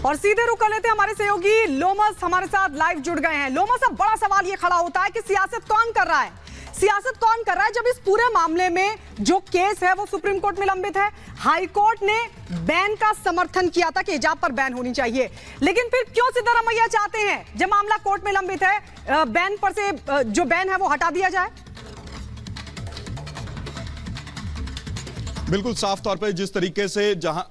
और सीधे रुक कर लेते हैं हमारे सहयोगी लोमस हमारे साथ लाइव जुड़ गए हैं। लोमस, अब बड़ा सवाल ये खड़ा होता है कि सियासत कौन कर रहा है, सियासत कौन कर रहा है जब इस पूरे मामले में जो केस है वो सुप्रीम कोर्ट में लंबित है। हाई कोर्ट ने बैन का समर्थन किया था कि हिजाब पर बैन होनी चाहिए, लेकिन फिर क्यों सिद्धारमैया चाहते हैं जब मामला कोर्ट में लंबित है बैन पर से जो बैन है वो हटा दिया जाए? बिल्कुल साफ तौर पर जिस तरीके से जहां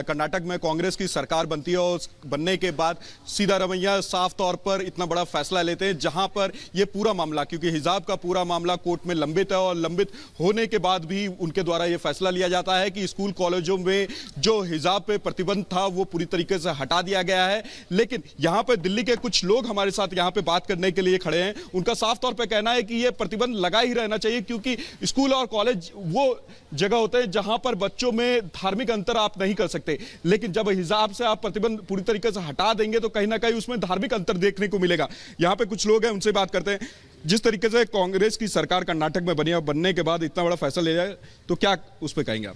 कर्नाटक में कांग्रेस की सरकार बनती है और बनने के बाद सिद्धारमैया साफ तौर पर इतना बड़ा फैसला लेते हैं जहां पर ये पूरा मामला, क्योंकि हिजाब का पूरा मामला कोर्ट में लंबित है और लंबित होने के बाद भी उनके द्वारा ये फैसला लिया जाता है कि स्कूल कॉलेजों में जो हिजाब पे प्रतिबंध था वो पूरी तरीके से हटा दिया गया है। लेकिन यहाँ पर दिल्ली के कुछ लोग हमारे साथ यहाँ पे बात करने के लिए खड़े हैं। उनका साफ तौर पर कहना है कि ये प्रतिबंध लगा ही रहना चाहिए, क्योंकि स्कूल और कॉलेज वो जगह होते हैं जहां पर बच्चों में धार्मिक अंतर आप नहीं कर सकते, लेकिन जब हिजाब से आप प्रतिबंध पूरी तरीके से हटा देंगे तो कहीं ना कहीं उसमें धार्मिक अंतर देखने को मिलेगा। यहां पे कुछ लोग हैं, उनसे बात करते हैं। जिस तरीके से कांग्रेस की सरकार कर्नाटक में बनी और बनने के बाद इतना बड़ा फैसला लिया जाए तो क्या उस पर कहेंगे आप?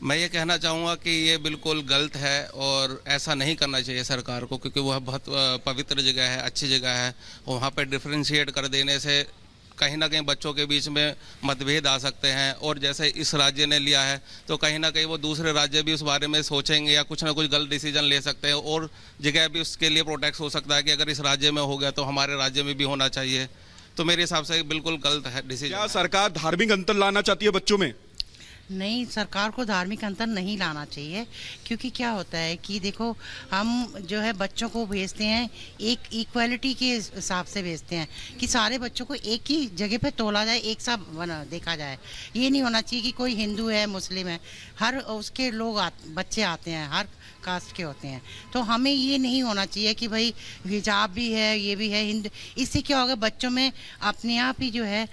मैं ये कहना चाहूँगा कि ये बिल्कुल गलत है और ऐसा नहीं करना चाहिए सरकार को, क्योंकि वह बहुत पवित्र जगह है, अच्छी जगह है। वहाँ पर डिफ्रेंशिएट कर देने से कहीं ना कहीं बच्चों के बीच में मतभेद आ सकते हैं, और जैसे इस राज्य ने लिया है तो कहीं ना कहीं वो दूसरे राज्य भी उस बारे में सोचेंगे या कुछ ना कुछ गलत डिसीजन ले सकते हैं, और जगह भी उसके लिए प्रोटेक्ट हो सकता है कि अगर इस राज्य में हो गया तो हमारे राज्य में भी होना चाहिए। तो मेरे हिसाब से बिल्कुल गलत है डिसीजन। क्या सरकार धार्मिक अंतर लाना चाहती है बच्चों में? नहीं, सरकार को धार्मिक अंतर नहीं लाना चाहिए, क्योंकि क्या होता है कि देखो हम जो है बच्चों को भेजते हैं एक इक्वालिटी के हिसाब से भेजते हैं कि सारे बच्चों को एक ही जगह पे तोला जाए, एक सा देखा जाए। ये नहीं होना चाहिए कि कोई हिंदू है, मुस्लिम है, हर उसके लोग बच्चे आते हैं, हर कास्ट के होते हैं। तो हमें ये नहीं होना चाहिए कि भाई हिजाब भी है, ये भी है हिंदू। इससे क्या होगा, बच्चों में अपने आप ही जो है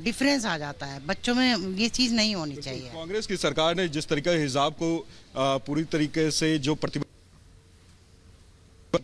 डिफरेंस आ जाता है। बच्चों में ये चीज़ नहीं होनी चाहिए। कांग्रेस की सरकार ने जिस तरीके से हिजाब को पूरी तरीके से जो प्रतिबंध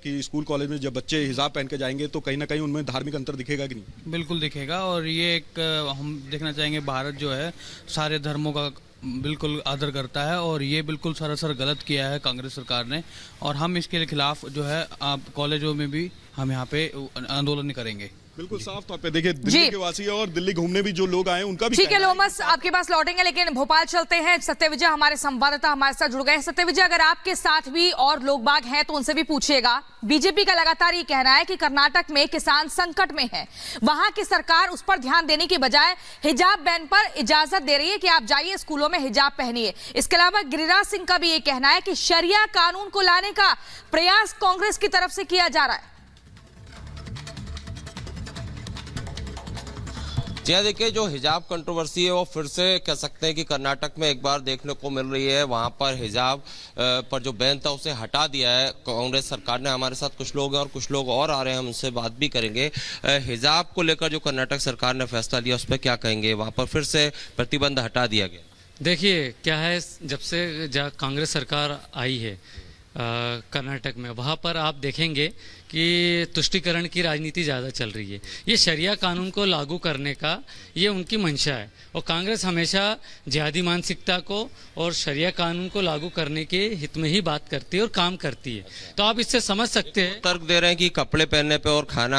कि स्कूल कॉलेज में जब बच्चे हिजाब पहन के जाएंगे तो कहीं ना कहीं उनमें धार्मिक अंतर दिखेगा कि नहीं? बिल्कुल दिखेगा, और ये एक हम देखना चाहेंगे भारत जो है सारे धर्मों का बिल्कुल आदर करता है, और ये बिल्कुल सरासर गलत किया है कांग्रेस सरकार ने, और हम इसके खिलाफ जो है आप कॉलेजों में भी हम यहाँ पे आंदोलन करेंगे। बिल्कुल साफ तौर पे देखिए दिल्ली के वासी और दिल्ली घूमने भी जो लोग आए उनका भी ठीक है लोमस, आपके पास लौटेंगे, लेकिन भोपाल चलते हैं। सत्यविजय हमारे संवाददाता हमारे साथ जुड़ गए हैं। सत्यविजय, अगर आपके साथ भी और लोग बाग हैं तो उनसे भी पूछिएगा। बीजेपी का लगातार ये कहना है कि कर्नाटक में किसान संकट में है, वहां की सरकार उस पर ध्यान देने की बजाय हिजाब बैन पर इजाजत दे रही है कि आप जाइए स्कूलों में हिजाब पहनिए। इसके अलावा गिरिराज सिंह का भी ये कहना है कि शरिया कानून को लाने का प्रयास कांग्रेस की तरफ से किया जा रहा है। जी देखिए, जो हिजाब कंट्रोवर्सी है वो फिर से कह सकते हैं कि कर्नाटक में एक बार देखने को मिल रही है। वहां पर हिजाब पर जो बैन था उसे हटा दिया है कांग्रेस सरकार ने। हमारे साथ कुछ लोग हैं और कुछ लोग और आ रहे हैं, हम उनसे बात भी करेंगे। हिजाब को लेकर जो कर्नाटक सरकार ने फैसला लिया उस पर क्या कहेंगे? वहां पर फिर से प्रतिबंध हटा दिया गया। देखिए क्या है, जब से कांग्रेस सरकार आई है कर्नाटक में, वहाँ पर आप देखेंगे कि तुष्टीकरण की राजनीति ज़्यादा चल रही है। ये शरिया कानून को लागू करने का ये उनकी मंशा है, और कांग्रेस हमेशा जिहादी मानसिकता को और शरिया कानून को लागू करने के हित में ही बात करती है और काम करती है। तो आप इससे समझ सकते हैं। तर्क दे रहे हैं कि कपड़े पहनने पे और खाना